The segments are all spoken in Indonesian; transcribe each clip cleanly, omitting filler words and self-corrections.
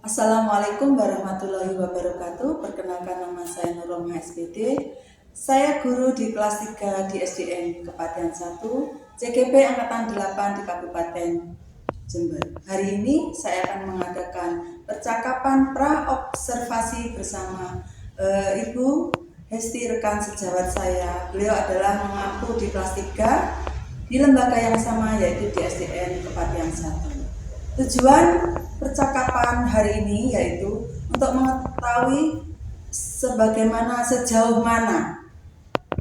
Assalamualaikum warahmatullahi wabarakatuh. Perkenalkan, nama saya Nurrohmah SPD. Saya guru di kelas 3 di SDN Kepatihan 1, CGP Angkatan 8 di Kabupaten Jember. Hari ini saya akan mengadakan percakapan pra-observasi bersama Ibu Hesti, rekan sejawat saya. Beliau adalah mengaku di kelas 3 di lembaga yang sama, yaitu di SDN Kepatihan 1. Tujuan percakapan hari ini yaitu untuk mengetahui sejauh mana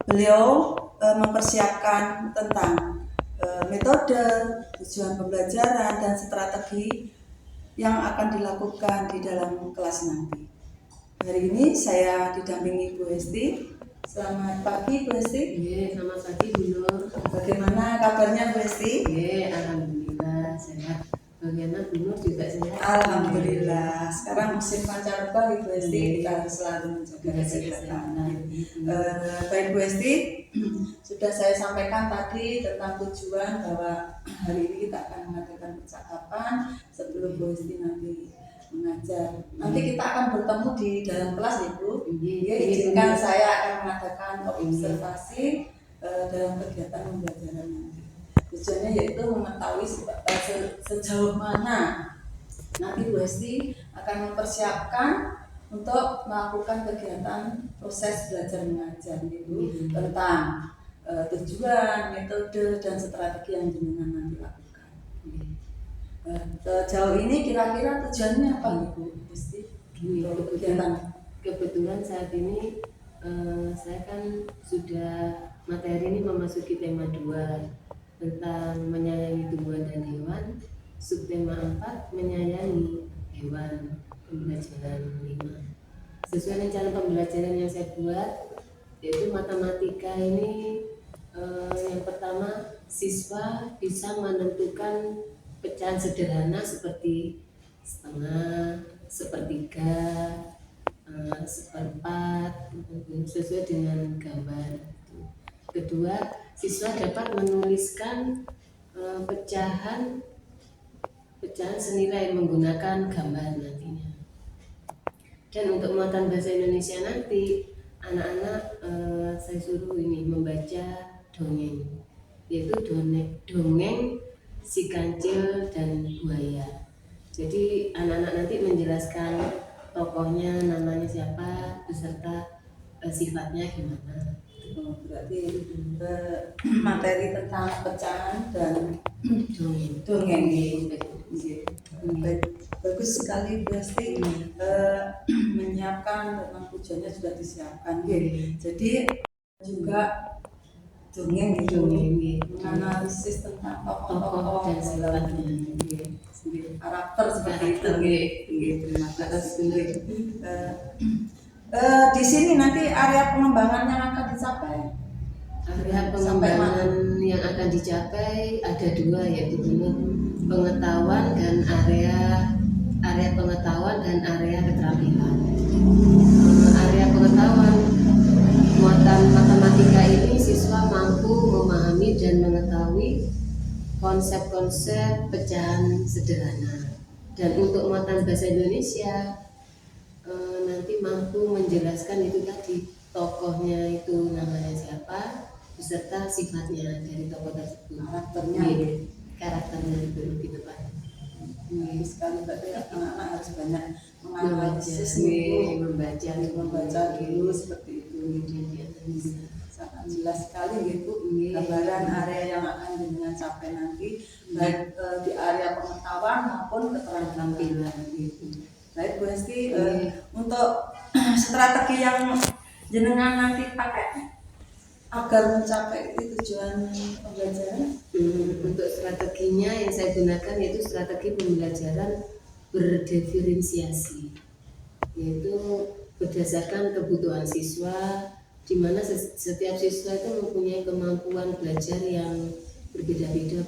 beliau mempersiapkan tentang metode, tujuan pembelajaran, dan strategi yang akan dilakukan di dalam kelas nanti. Hari ini saya didampingi Bu Hesti. Selamat pagi Bu Hesti. Selamat pagi Bu Nur. Bagaimana kabarnya Bu Hesti? Alhamdulillah sehat. Bagaimana Bu Nur juga sehat? Alhamdulillah. Sekarang musim pancaroba Ibu Hesti, kita harus selalu menjaga kesehatan. Baik Bu Hesti, sudah saya sampaikan tadi tentang tujuan bahwa hari ini kita akan mengadakan percakapan sebelum Bu Hesti nanti mengajar. Nanti kita akan bertemu di dalam kelas Ibu. Izinkan saya akan mengadakan observasi dalam kegiatan pembelajaran nanti. Tujuannya yaitu mengetahui sejauh mana nanti Bu Hesti akan mempersiapkan untuk melakukan kegiatan proses belajar mengajar itu tentang tujuan, metode, dan strategi yang jenengan nanti lakukan. Sejauh ini kira-kira tujuannya apa Bu Hesti untuk kegiatan? Kebetulan saat ini saya kan sudah materi ini memasuki tema 2 tentang menyayangi tumbuhan dan hewan, subtema 4 menyayangi hewan, pembelajaran 5. Sesuai rencana pembelajaran yang saya buat, yaitu matematika ini yang pertama, siswa bisa menentukan pecahan sederhana seperti setengah, sepertiga, seperempat, sesuai dengan gambar. Kedua, siswa dapat menuliskan pecahan senilai menggunakan gambar nantinya. Dan untuk muatan bahasa Indonesia nanti, anak-anak saya suruh ini membaca dongeng, yaitu dongeng si kancil dan buaya. Jadi anak-anak nanti menjelaskan tokohnya, namanya siapa, beserta sifatnya gimana. Berarti materi tentang pecahan dan dongeng. Bagus sekali Bu Hesti, menyiapkan tentang tujuannya sudah disiapkan. Jadi juga dongeng menganalisis tentang tokoh-tokoh dan sifatnya, karakter seperti itu. Terima kasih. Di sini nanti area pengembangan yang akan dicapai. Area pengembangan yang akan dicapai ada 2, yaitu pengetahuan dan area pengetahuan dan area keterampilan. Area pengetahuan, muatan matematika ini siswa mampu memahami dan mengetahui konsep-konsep pecahan sederhana. Dan untuk muatan bahasa Indonesia nanti mampu menjelaskan itu tadi, tokohnya itu namanya siapa, beserta sifatnya dari tokoh tersebut, karakternya itu gitu Pak. Sekali berarti anak-anak harus banyak menganalisis, membaca dulu seperti itu. Sangat jelas sekali gitu gambaran area yang akan dengan capai nanti, baik di area pengetahuan maupun keterampilan gitu. Baik Bu Hesti, untuk strategi yang jenengan nanti pakai agar mencapai tujuan pembelajaran, untuk strateginya yang saya gunakan yaitu strategi pembelajaran berdiferensiasi, yaitu berdasarkan kebutuhan siswa, di mana setiap siswa itu mempunyai kemampuan belajar yang berbeda-beda.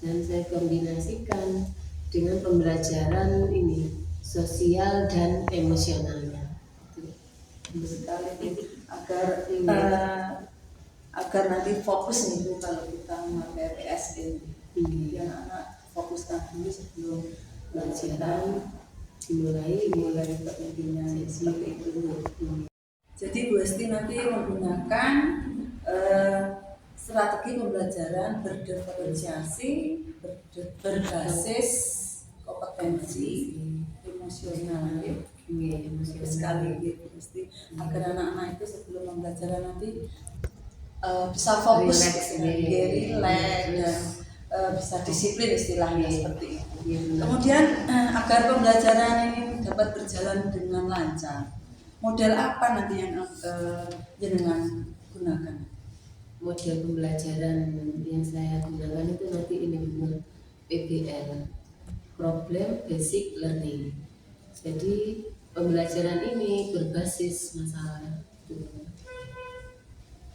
Dan saya kombinasikan dengan pembelajaran ini sosial dan emosionalnya. Sekali agar nanti fokus nih Bu kalau kita memakai PSN. Jadi anak-anak fokuskan dulu sebelum pelajaran dimulai kepemimpinan seperti itu. Jadi Bu Esti nanti menggunakan strategi pembelajaran berdiferensiasi, berbasis kompetensi emosional, sekali gitu Esti, agar anak-anak itu sebelum pembelajaran nanti bisa fokus, relax dan bisa disiplin istilahnya seperti itu. Kemudian agar pembelajaran ini dapat berjalan dengan lancar, model apa nanti yang jenengan gunakan? Model pembelajaran yang saya gunakan itu nanti ini PBL, Problem Basic Learning. Jadi pembelajaran ini berbasis masalah.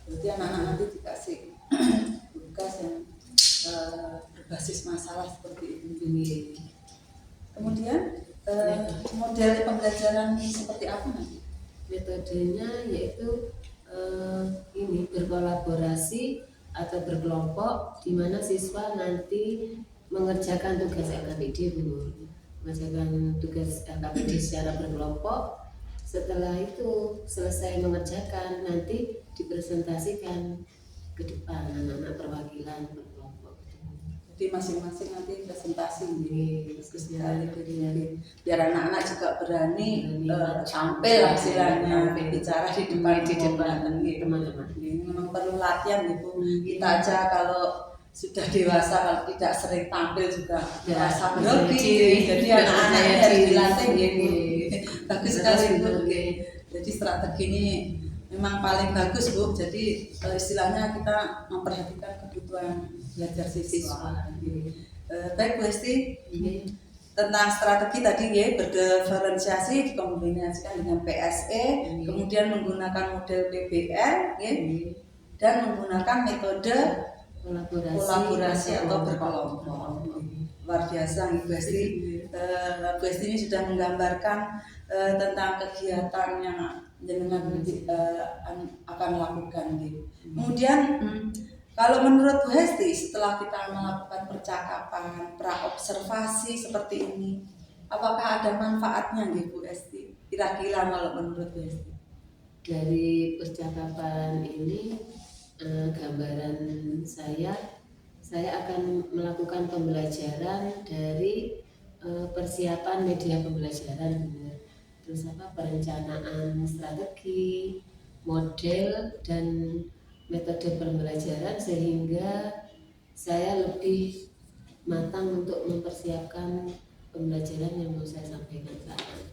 Berarti anak-anak nanti dikasih tugas yang berbasis masalah seperti itu. Kemudian model pembelajaran seperti apa nanti? Metodenya yaitu ini berkolaborasi atau berkelompok, di mana siswa nanti mengerjakan tugas LKPD, mengerjakan tugas LKPD secara berkelompok. Setelah itu selesai mengerjakan, nanti dipresentasikan ke depan anak-anak perwakilan berkelompok. Jadi masing-masing nanti presentasi biar anak-anak juga berani tampil istilahnya, bicara di depan teman-teman. Ini memang perlu latihan gitu. Kita aja kalau sudah dewasa, kalau tidak sering tampil juga merasa grogi. Jadi anak-anak ini harus dilatih gitu. Bagus sekali Bu. Jadi strategi ini memang paling bagus Bu. Jadi istilahnya kita memperhatikan kebutuhan belajar siswa. Baik Bu Esti, tentang strategi tadi ya, berdiferensiasi dikombinasikan dengan PSE, kemudian menggunakan model PBL ya, dan menggunakan metode kolaborasi atau berkelompok. Luar biasa Bu Esti. Bu Esti ini sudah menggambarkan tentang kegiatan yang jenengan akan lakukan gitu. Kemudian kalau menurut Bu Hesti, setelah kita melakukan percakapan, praobservasi seperti ini, apakah ada manfaatnya gitu Bu Hesti? Kira-kira kalau menurut Bu Hesti? Dari percakapan ini, gambaran saya akan melakukan pembelajaran dari persiapan media pembelajaran, terus perencanaan strategi, model dan metode pembelajaran, sehingga saya lebih matang untuk mempersiapkan pembelajaran yang mau saya sampaikan saat ini.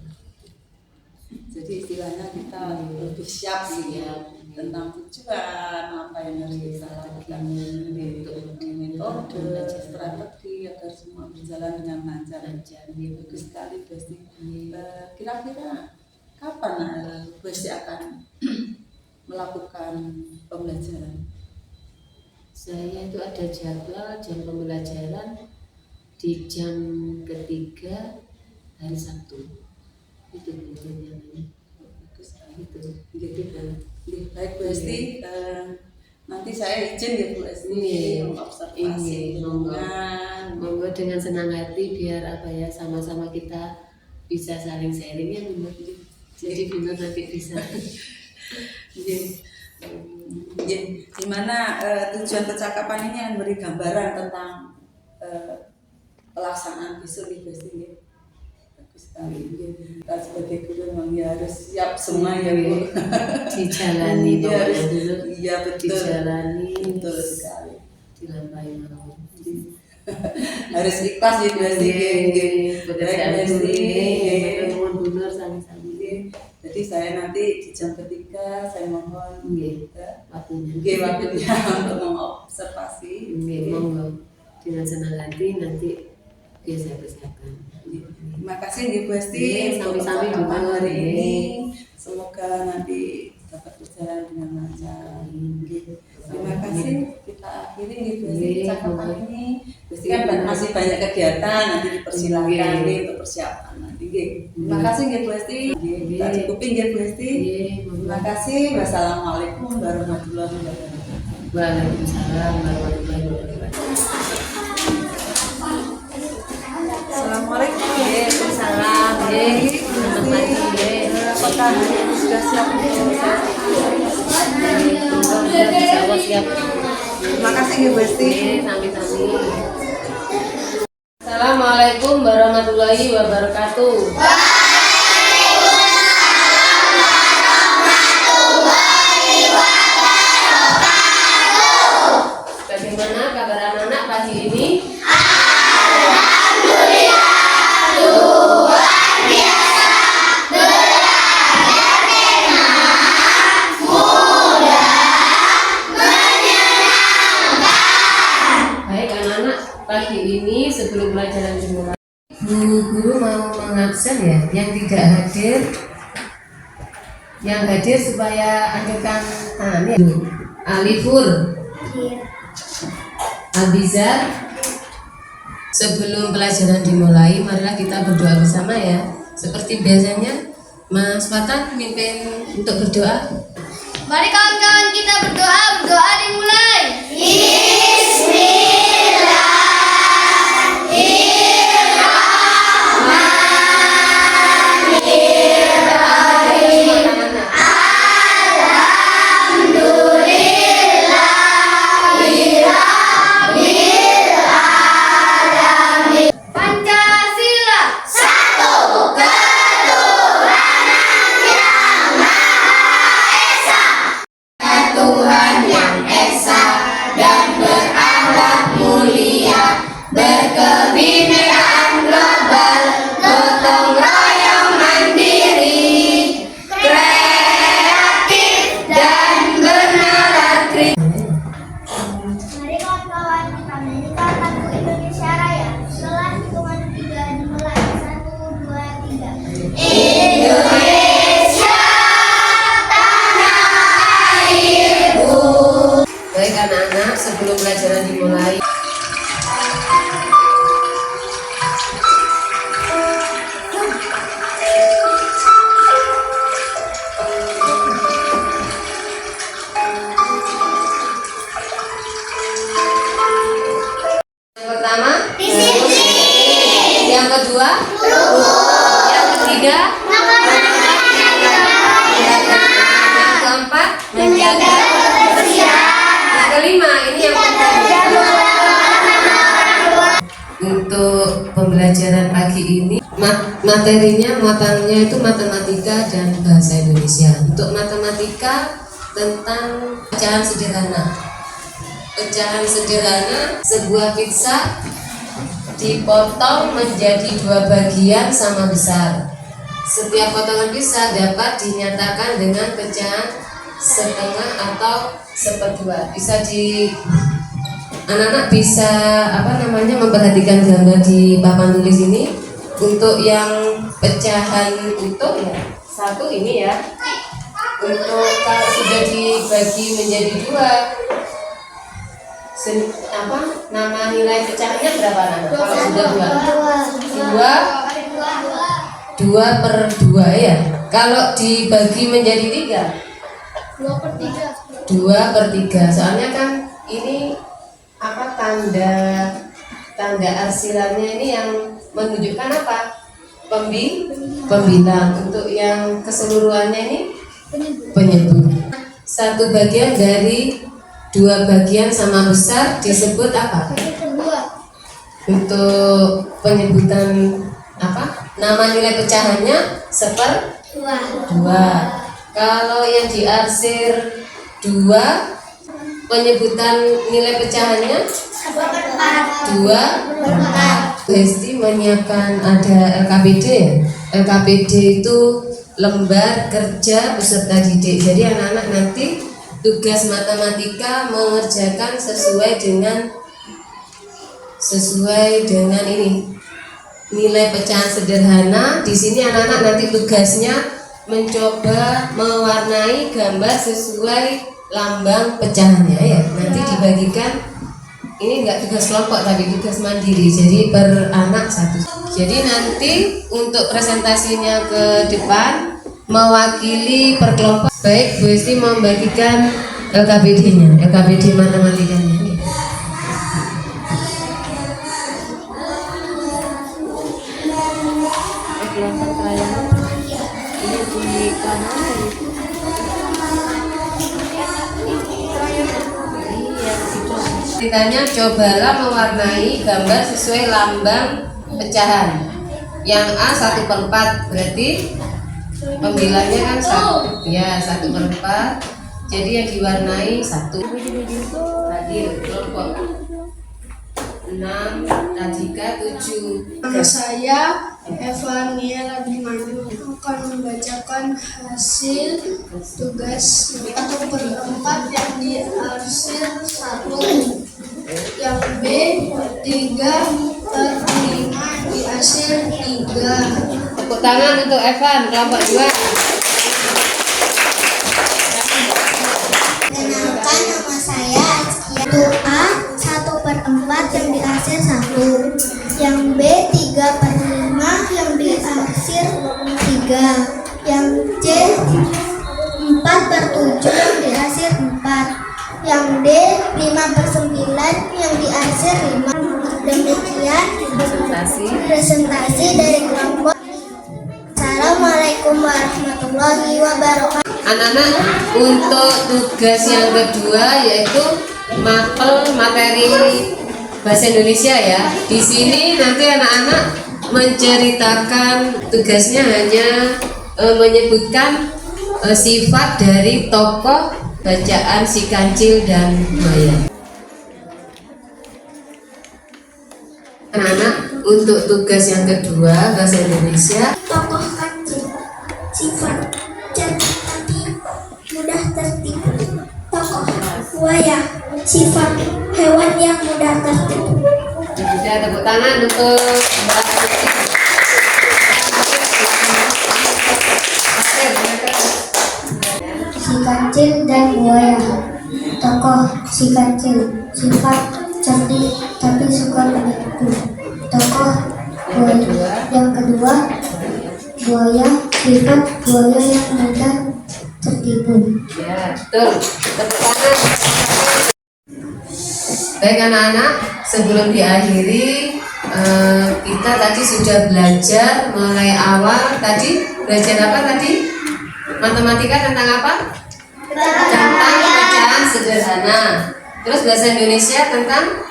Jadi istilahnya kita lebih siap tentang tujuan apa yang harus kita lakukan, metode, strategi agar semua berjalan dengan lancar. Bagus sekali Bu Esti. Kira-kira kapan Bu Esti akan melakukan pembelajaran? Saya itu ada jadwal jam pembelajaran di jam ketiga hari Sabtu. Itu biasanya. Gitu. Baik Bu Esti, nanti saya izin ya Bu Esti mengobservasi monggo dengan senang hati, biar sama-sama kita bisa saling sharing ya Bu. Jadi benar nanti bisa. Gimana tujuan percakapan ini yang beri gambaran tentang pelaksanaan besok Bu Esti. Bagus sekali. Kita sebagai guru memang harus siap semua ya Bu. Dijalani dulu. Iya betul. Dijalani, betul sekali. Dilampaui mau. Harus ikhlas ya Bu Esti. Pekerjaan guru benar sami-sami. Jadi saya nanti di jam ketiga saya mohon waktunya untuk mengobservasi. Monggo dengan senang hati nanti biasa persiapkan. Terima kasih Bu Esti untuk percakapan hari ini. Semoga nanti dapat berjalan dengan lancar. Terima kasih. Kita akhiri Bu Esti percakapan ini. Bu Esti kan masih banyak kegiatan, nanti dipersilakan untuk persiapan nanti. Terima kasih Bu Esti. Kita cukupin Bu Esti. Terima kasih. Wassalamualaikum warahmatullahi wabarakatuh. Waalaikumsalam warahmatullahi wabarakatuh. hari ini sudah siap untuk selesai. Siap. Terima kasih Bu Esti. Sami-sami. Assalamualaikum warahmatullahi wabarakatuh. Bagaimana kabar anak-anak pagi ini? Baik anak-anak, pagi ini sebelum pelajaran dimulai, guru mau mengabsen ya, yang tidak hadir, yang hadir supaya anjurkan tangannya. Alifur, Abizar. Sebelum pelajaran dimulai, marilah kita berdoa bersama ya. Seperti biasanya, Mas Fatan mimpin untuk berdoa. Mari kawan-kawan kita berdoa dimulai. Pancasila. Tuhan yang esa dan berakhlak mulia, berkebinekaan global, gotong royong mandiri, kreatif dan bernalar. Mari kawan-kawan kita menyanyikan lagu Indonesia Raya. Setelah hitungan 3 dimulai. 1, 2, 3. Indonesia tanah airku. Baik anak-anak, sebelum pelajaran dimulai, yang pertama, yang kedua, yang ketiga, yang keempat, menjaga kebersihan. Yang kelima, ini yang penting. Untuk pembelajaran pagi ini, materinya muatannya itu matematika dan bahasa Indonesia. Untuk matematika tentang pecahan sederhana. Pecahan sederhana, sebuah pizza dipotong menjadi 2 bagian sama besar. Setiap potongan pizza dapat dinyatakan dengan pecahan setengah atau seperdua. Anak-anak bisa memperhatikan gambar di papan tulis ini. Untuk yang pecahan utuh ya, 1 ini ya. Untuk kalau sudah dibagi menjadi 2, nama nilai pecahannya berapa Nana? Kalau sudah 2 per 2 ya. Kalau dibagi menjadi 3, 2 per 3. Soalnya kan ini tanda arsilannya ini yang menunjukkan apa? Pembilang. Untuk yang keseluruhannya ini penyebut. 1 bagian dari 2 bagian sama besar disebut apa? Untuk penyebutan nama nilai pecahannya 1/2. Kalau yang diarsir 2, penyebutan nilai pecahannya 2/4. Besti menyiapkan ada LKPD ya. LKPD itu lembar kerja peserta didik. Jadi anak-anak nanti tugas matematika mengerjakan sesuai dengan ini nilai pecahan sederhana. Di sini anak-anak nanti tugasnya mencoba mewarnai gambar sesuai lambang pecahannya ya. Nanti dibagikan, ini enggak tugas kelompok tapi tugas mandiri, jadi per anak 1. Jadi nanti untuk presentasinya ke depan mewakili per kelompok. Baik, Bu Esti mau membagikan LKPD-nya, LKPD matematikanya. Ceritanya cobalah mewarnai gambar sesuai lambang pecahan. Yang A 1/4 berarti pembilangnya kan 1 ya 1/4. Jadi yang diwarnai 1 tadi kelompok 6 Radika 7. Nama saya Evania Abimanyu akan membacakan hasil tugas 1/4 yang diarsir 1, yang B 3/5 diarsir 3. Tepuk tangan untuk Evan kelompok 2. Kenalkan, nama saya Azkia. Untuk A 1/4 yang diarsir 1, yang B 3/5 yang diarsir 3, yang C 4/7 yang diarsir 4, yang D 5/9 yang diarsir 5. Demikian presentasi dari kelompok. Assalamualaikum warahmatullahi wabarakatuh. Anak-anak, untuk tugas yang kedua yaitu mapel materi bahasa Indonesia ya. Di sini nanti anak-anak menceritakan, tugasnya hanya menyebutkan sifat dari tokoh bacaan Si Kancil dan Buaya. Anak-anak, untuk tugas yang kedua bahasa Indonesia, Tokoh kancil, sifat cerdik, mudah tertipu. Tokoh buaya, sifat hewan yang mudah tertipu. bisa tepuk tangan untuk Mbak Si kancil dan buaya. Tokoh si kancil, sifat cerdik tapi suka menipu. Tokoh buaya. Yang kedua, buaya, sifat buaya yang mudah tertipu. Ya, betul. Tepuk tangan. Baik anak-anak, sebelum diakhiri kita tadi sudah belajar mulai awal. Tadi belajar apa tadi? Matematika tentang apa? Tentang bacaan sederhana. Terus bahasa Indonesia tentang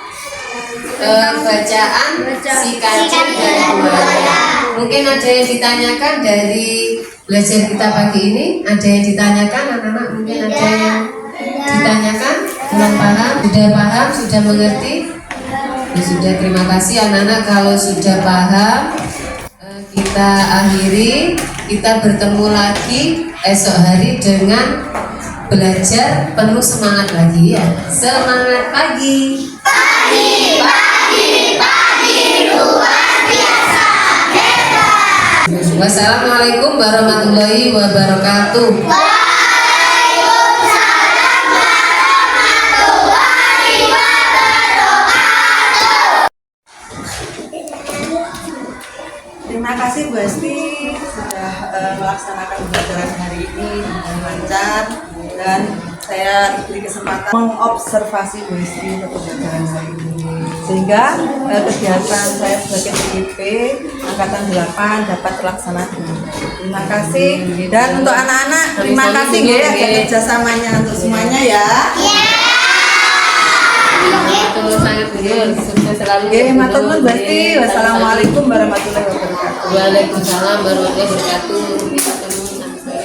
bacaan Si Kancil dan Buaya. Mungkin ada yang ditanyakan dari belajar kita pagi ini? Ada yang ditanyakan anak-anak? Mungkin ada yang ditanyakan? Belum paham? Sudah paham? Sudah mengerti? Ya, sudah, terima kasih anak-anak. Kalau sudah paham, kita akhiri. Kita bertemu lagi esok hari dengan belajar penuh semangat lagi ya. Semangat pagi. Pagi, pagi, pagi luar biasa hebat. Wassalamualaikum warahmatullahi wabarakatuh. Terima kasih Bu Esti sudah melaksanakan pembelajaran hari ini dengan lancar, dan saya diberi kesempatan mengobservasi Bu Esti untuk pembelajaran hari ini, sehingga kegiatan saya sebagai PIP Angkatan 8 dapat terlaksana dengan baik. Terima kasih, dan untuk anak-anak terima kasih ya atas kerjasamanya untuk semuanya ya. Sangat betul. Sukses selalu. Oke, matur nuwun Bu Esti. Wassalamualaikum warahmatullahi wabarakatuh. Waalaikumsalam warahmatullahi wabarakatuh. Kita ketemu nanti sore.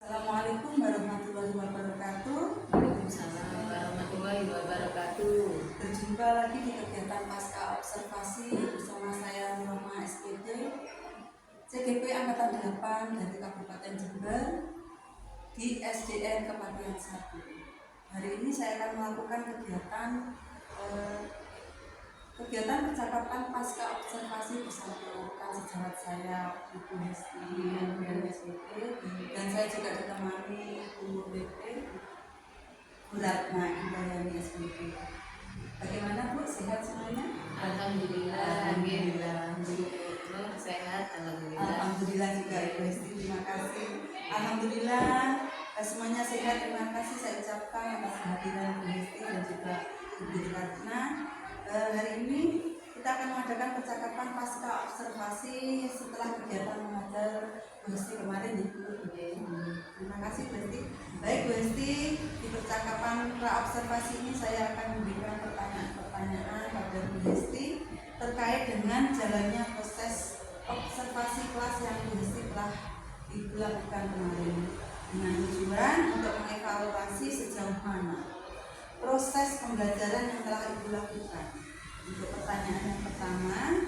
Assalamualaikum warahmatullahi wabarakatuh. Waalaikumsalam warahmatullahi wabarakatuh. Berjumpa lagi di kegiatan pasca observasi bersama saya Nurma SPD, CGP Angkatan 8 dari Kabupaten Jember di SDN Kepatihan 1. Hari ini saya akan melakukan kegiatan percakapan pasca observasi bersama rekan sejawat saya Ibu Hesti dan SPD, dan saya juga ditemani Bu BP Bu Ratna Indayani SPD. Bagaimana Bu, sehat semuanya? Alhamdulillah. Alhamdulillah. Sehat. Alhamdulillah. Alhamdulillah juga Ibu Hesti, terima kasih. Alhamdulillah semuanya sehat, terima kasih saya ucapkan atas kehadiran Bu Hesti dan juga Ibu Ratna. Hari ini kita akan mengadakan percakapan pasca observasi setelah kegiatan mengajar Bu Hesti kemarin Ibu. Terima kasih Bu Hesti. Baik Bu Hesti, di percakapan pra observasi ini saya akan memberikan pertanyaan-pertanyaan pada Bu Hesti terkait dengan jalannya proses observasi kelas yang Bu Hesti telah dilakukan kemarin dengan tujuan untuk mengevaluasi sejauh mana proses pembelajaran yang telah Ibu lakukan. Untuk pertanyaan yang pertama,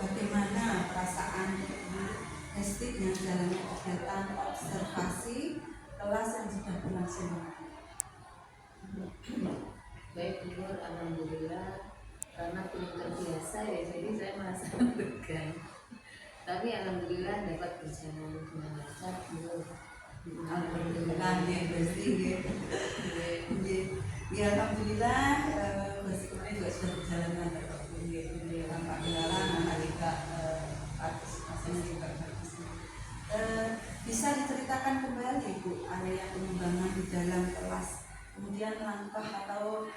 bagaimana perasaan Ibu Hesti dengan jalannya kegiatan observasi kelas yang sudah berlangsung? Baik Bu, alhamdulillah karena belum terbiasa ya, jadi saya merasa tegang. Tapi alhamdulillah dapat berjalan dengan lancar Bu. Alhamdulillah ya Bu Hesti. Ya alhamdulillah Bu Hesti kemarin juga sudah berjalan dengan baik tanpa kendala, analika partisipasinya juga bagus. Bisa diceritakan kembali Bu area pengembangan di dalam kelas, kemudian langkah atau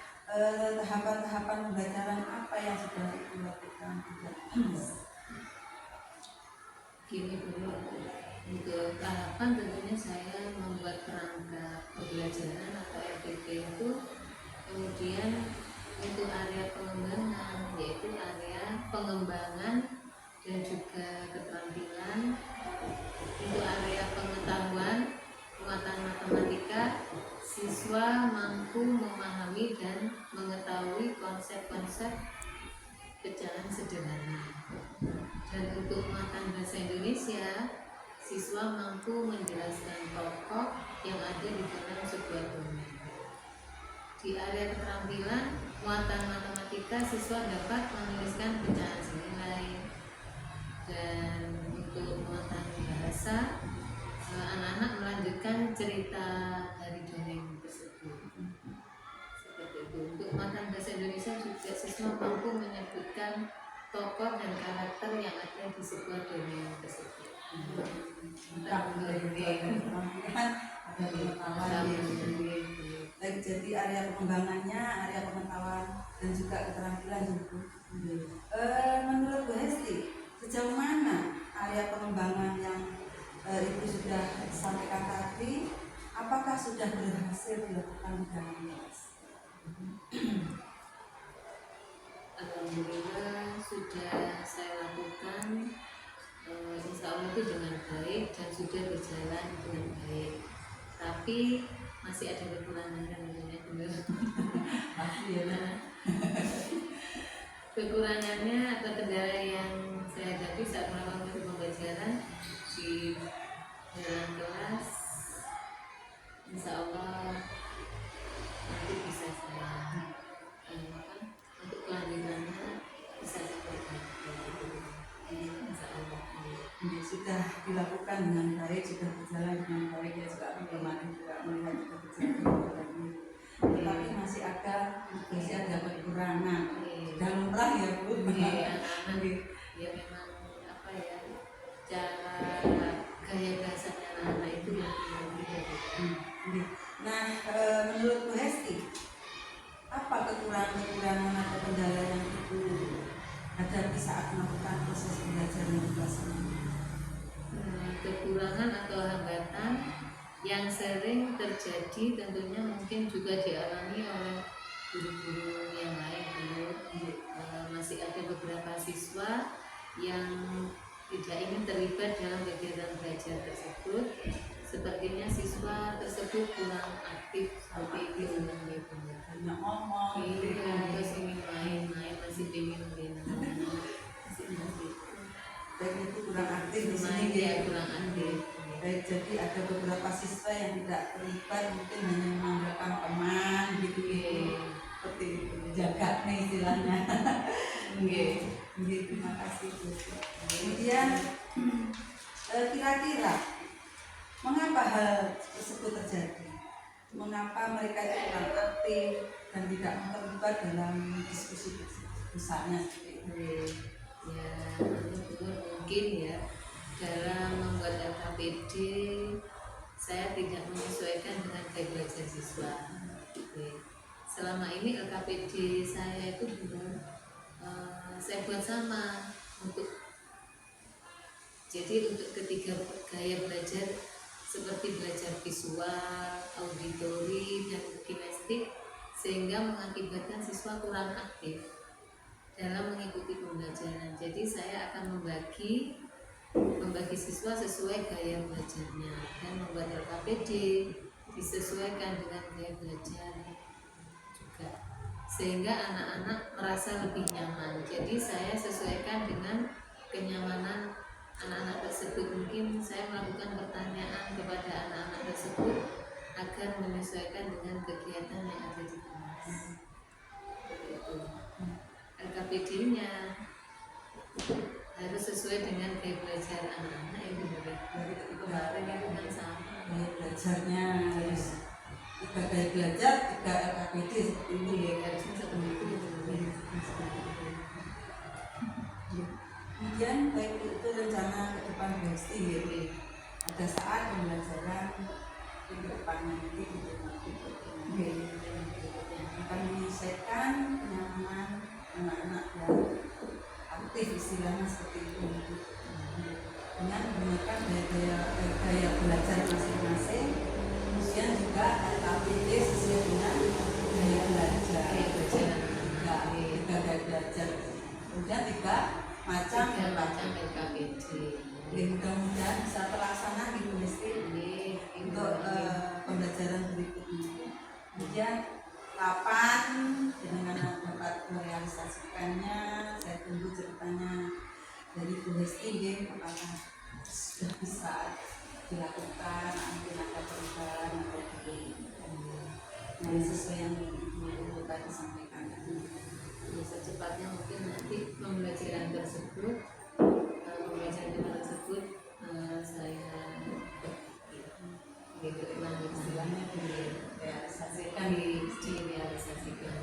tahapan-tahapan pembelajaran apa yang sudah Ibu lakukan di dalam kelas? Gini dulu, untuk tahapan tentunya saya membuat perangkat pembelajaran atau RPP itu, kemudian untuk area pengembangan yaitu area pengembangan dan juga keterampilan. Untuk area pengetahuan muatan matematika, siswa mampu memahami dan mengetahui konsep-konsep pecahan sederhana. Dan untuk muatan bahasa Indonesia, siswa mampu menjelaskan tokoh yang ada di dalam sebuah domain. Di area keterampilan muatan matematika, siswa dapat menuliskan pecahan senilai. Dan untuk muatan bahasa, anak-anak melanjutkan cerita dari dongeng tersebut. Seperti itu. Untuk muatan bahasa Indonesia juga siswa mampu menyebutkan tokoh dan karakter yang ada di sebuah dongeng tersebut. Ada pengetahuan baik, jadi area pengembangannya, area pengetahuan dan juga keterampilan Ibu. Menurut Bu Hesti, sejauh mana area pengembangan yang Ibu sudah sampaikan tadi, apakah sudah berhasil dilakukan di dalam kelas? Alhamdulillah sudah saya lakukan, insya Allah itu dengan baik dan sudah berjalan dengan baik. Tapi masih ada kekurangan tentunya benar. Pasti ya. Kekurangannya atau kendala yang saya hadapi saat melakukan pembelajaran di dalam kelas, insya Allah nanti bisa saya untuk kelanjutannya bisa seperti insya Allah. Ini sudah dilakukan dengan baik, sudah berjalan dengan baik ya, juga kemarin juga melihat juga berjalan dengan baik. Tetapi masih ada kekurangan. Sudah lumrah ya Bu. Ya memang apa ya, cara gaya bahasanya anak-anak itu yang berbeda. Nah, menurut Bu Hesti, apa kekurangan atau kendala yang Ibu hadapi saat melakukan proses pembelajaran di kelas ini? Kekurangan atau hambatan yang sering terjadi tentunya mungkin juga dialami oleh guru-guru yang lain dulu. Masih ada beberapa siswa yang tidak ingin terlibat dalam kegiatan belajar tersebut. Sepertinya siswa tersebut kurang aktif seperti itu. Hanya ngomong, Terus ingin main-main, masih ingin berenang, masih baik itu kurang aktif di sini main, ya. kurang aktif. Baik, jadi ada beberapa siswa yang tidak terlibat, mungkin hanya mengandalkan teman gitu ya. Seperti itu, jaga nih istilahnya. Terima kasih Bu. Kemudian kira-kira mengapa hal tersebut terjadi? Mengapa mereka itu kurang aktif dan tidak terlibat dalam diskusi misalnya seperti itu? Ya, mungkin ya dalam membuat LKPD saya tidak menyesuaikan dengan gaya belajar siswa. Selama ini LKPD saya itu belum saya saya buat sama jadi untuk ketiga gaya belajar seperti belajar visual, auditori, dan kinestik sehingga mengakibatkan siswa kurang aktif dalam mengikuti pembelajaran. Jadi saya akan membagi siswa sesuai gaya belajarnya dan membuat LKPD disesuaikan dengan gaya belajar juga sehingga anak-anak merasa lebih nyaman. Jadi saya sesuaikan dengan kenyamanan anak-anak tersebut. Mungkin saya melakukan pertanyaan kepada anak-anak tersebut agar menyesuaikan dengan kegiatan yang ada di kelas. Begitu. LKPD-nya harus sesuai dengan gaya belajar anak-anak yang dimulai dari kemarin yang dengan sama. Gaya belajarnya harus 3 gaya belajar, 3 LKPD seperti itu ya, harusnya satu itu. Kemudian baik itu rencana ke depan BST ya, pada saat pembelajaran di depannya nanti akan menyelesaikan kenyamanan anak-anak yang aktif istilahnya seperti itu dengan menggunakan gaya belajar masing-masing. Kemudian juga LKPD sesuai dengan gaya belajar gaya belajar. Kemudian 3 macam LKPD. Mudah-mudahan bisa terlaksana di BST untuk pembelajaran berikutnya. Kemudian kapan dengan dapat merealisasikannya, saya tunggu ceritanya dari Bu Hesti, apakah sudah bisa dilakukan, mungkin ada perubahan atau sesuai yang Ibu tadi sampaikan. Secepatnya mungkin nanti pembelajaran tersebut saya istilahnya direalisasikan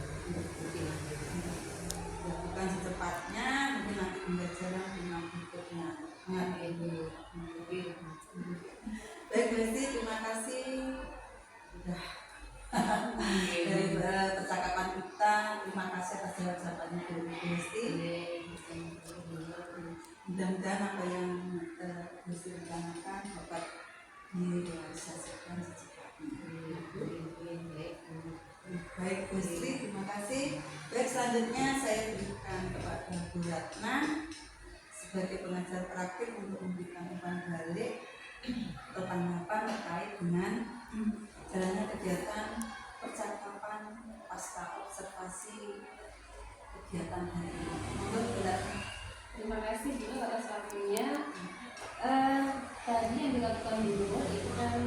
dilakukan secepatnya, mungkin nanti pembelajaran dengan berikutnya. Baik Besti, terima kasih sudah dari percakapan kita. Terima kasih atas jawabannya dari Besti. Mudah-mudahan apa yang Besti rencanakan dapat direalisasikan secepatnya. Baik Besti, terima kasih. Baik, selanjutnya saya berikan kepada Bu Ratna sebagai pengajar praktik untuk memberikan umpan balik atau tanggapan terkait dengan jalannya kegiatan percakapan pasca observasi kegiatan hari ini. Monggo Bu Ratna. Terima kasih dulu atas waktunya. Tadi yang dilakukan dulu itu kan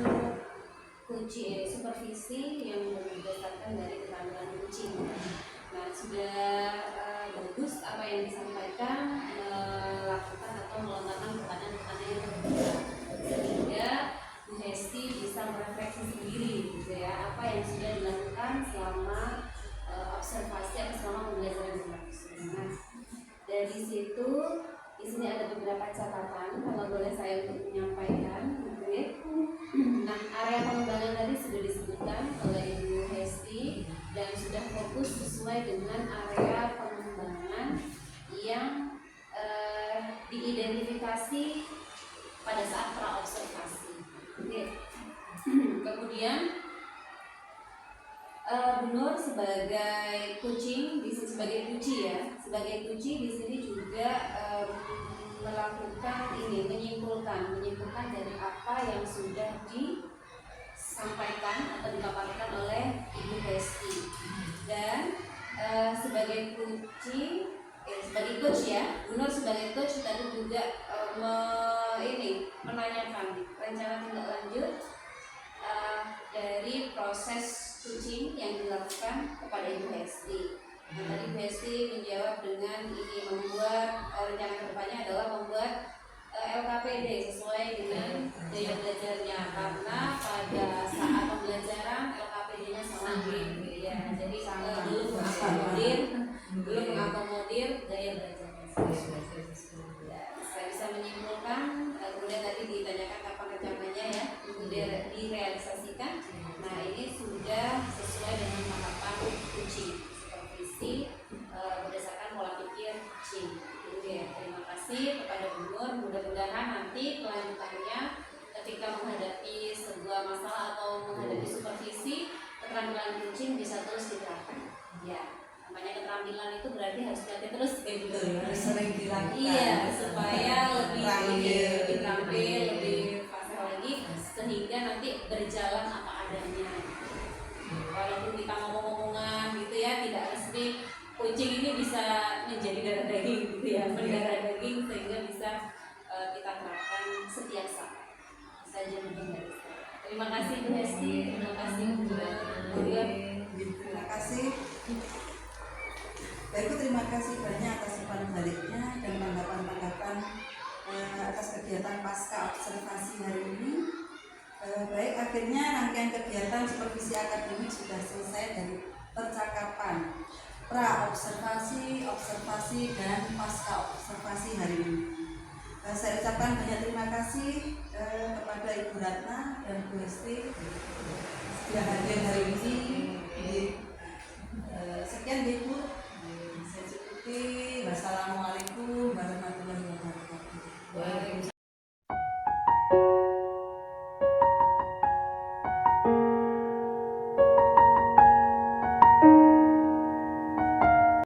supervisi yang berdasarkan dari keterangan kucing. Nah, sudah bagus apa yang disampaikan, melakukan atau melontarkan pertanyaan-pertanyaan yang berbeda sehingga Bu Hesti bisa merefleksi sendiri gitu ya, apa yang sudah dilakukan selama observasi atau selama pembelajaran supervisi. Nah, dari situ di sini ada beberapa catatan kalau boleh saya untuk menyampaikan gitu ya. Nah, area pengembangan tadi sudah disebutkan oleh Ibu Hesti dan sudah fokus sesuai dengan area pengembangan yang diidentifikasi pada saat praobservasi. Oke. Kemudian Bu Nur sebagai kucing, sebagai kuci di sini juga melakukan menyimpulkan dari apa yang sudah disampaikan atau dipaparkan oleh Ibu Hesti. Dan sebagai kucing, sebagai coach ya, Bu Nur sebagai coach tadi juga menanyakan rencana tindak lanjut dari proses coaching yang dilakukan kepada Ibu Hesti. Nah, tadi Ibu Hesti menjawab dengan membuat rencana kedepannya adalah membuat LKPD sesuai dengan gaya belajarnya, karena pada saat pembelajaran LKPD-nya sama ya, jadi belum mengakomodir gaya belajarnya. Saya bisa menyimpulkan, kemudian tadi ditanyakan kapan rencananya ya untuk direalisasikan. Nah, ini sudah sesuai dengan tahapan coaching supervisi berdasarkan pola pikir coaching. keterampilan kucing bisa terus diterapkan. Ya, namanya keterampilan itu berarti harus dilatih terus kayak gitu. Harus sering dilakukan. Iya, supaya lebih Terampil. terampil, lebih fasih lagi, sehingga nanti berjalan apa adanya. Walaupun kita ngomong-ngomongan gitu ya, tidak mesti kucing ini bisa menjadi darah daging gitu ya, mendarah daging sehingga bisa kita terapkan setiap saat. Saja mungkin dari saya. Terima kasih Bu Hesti, terima kasih Bu Guru. Terima kasih. Baik, terima kasih banyak atas umpan baliknya dan tanggapan-tanggapan atas kegiatan pasca observasi hari ini. Baik, akhirnya rangkaian kegiatan supervisi akademik sudah selesai dari percakapan pra observasi, observasi dan pasca observasi hari ini. Saya ucapkan banyak terima kasih kepada Ibu Ratna dan Bu Hesti sudah hadir hari ini. Sekian Ibu.